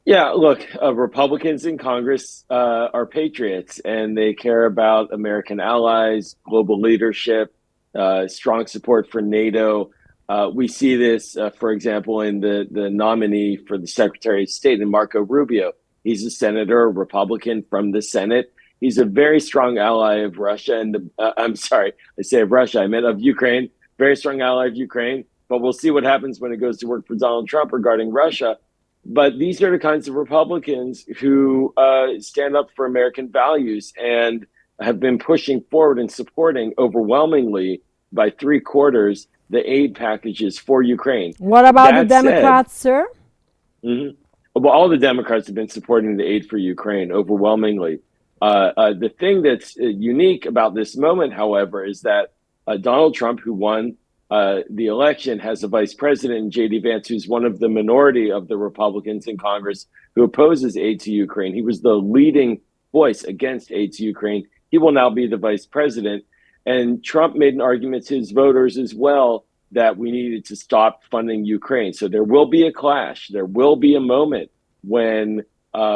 Yeah, look, Republicans in Congress are patriots and they care about American allies, global leadership, strong support for NATO. We see this, for example, in the nominee for the Secretary of State, in Marco Rubio. He's a senator, a Republican from the Senate. He's a very strong ally of Russia. I'm sorry, I say of Russia, I meant of Ukraine, very strong ally of Ukraine. But we'll see what happens when it goes to work for Donald Trump regarding Russia. But these are the kinds of Republicans who stand up for American values and have been pushing forward and supporting overwhelmingly by three quarters the aid packages for Ukraine. What about the That said, Democrats, sir? mhm, well, all the Democrats have been supporting the aid for Ukraine overwhelmingly. The thing that's unique about this moment, however, is that Donald Trump, who won the election, has a vice president, J.D. Vance, who's one of the minority of the Republicans in Congress who opposes aid to Ukraine. He was the leading voice against aid to Ukraine. He will now be the vice president. And Trump made an argument to his voters as well that we needed to stop funding Ukraine. So there will be a clash. There will be a moment when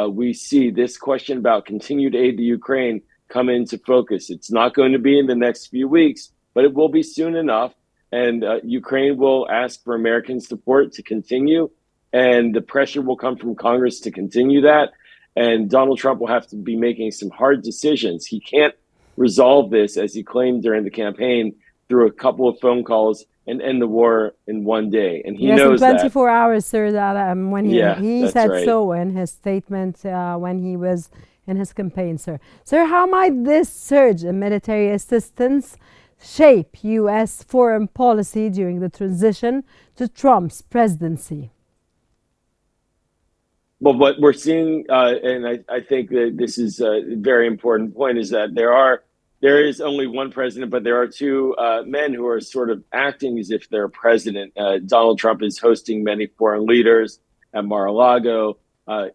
we see this question about continued aid to Ukraine come into focus. It's not going to be in the next few weeks, but it will be soon enough. And Ukraine will ask for American support to continue. And the pressure will come from Congress to continue that. And Donald Trump will have to be making some hard decisions. He can't resolve this, as he claimed during the campaign, through a couple of phone calls and end the war in one day. And he Yes, in knows that. 24 hours, sir. That when Yeah, he that's said right. so in his statement when he was in his campaign, sir. Sir, how might this surge in military assistance shape U.S. foreign policy during the transition to Trump's presidency? Well, what we're seeing, and I think that this is a very important point, is that there is only one president, but there are two men who are sort of acting as if they're president. Donald Trump is hosting many foreign leaders at Mar-a-Lago,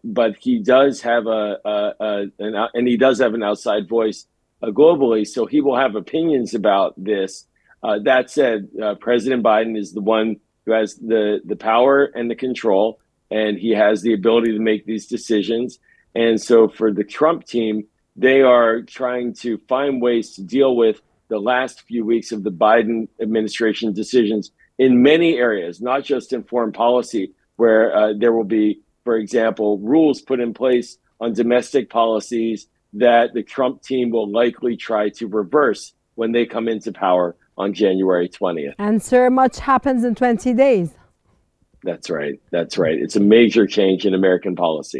but he does have and he does have an outside voice globally, so he will have opinions about this. That said, President Biden is the one who has the power and the control, and he has the ability to make these decisions. And so for the Trump team, they are trying to find ways to deal with the last few weeks of the Biden administration decisions in many areas, not just in foreign policy, where there will be, for example, rules put in place on domestic policies that the Trump team will likely try to reverse when they come into power on January 20th. And, sir, much happens in 20 days. That's right. That's right. It's a major change in American policy.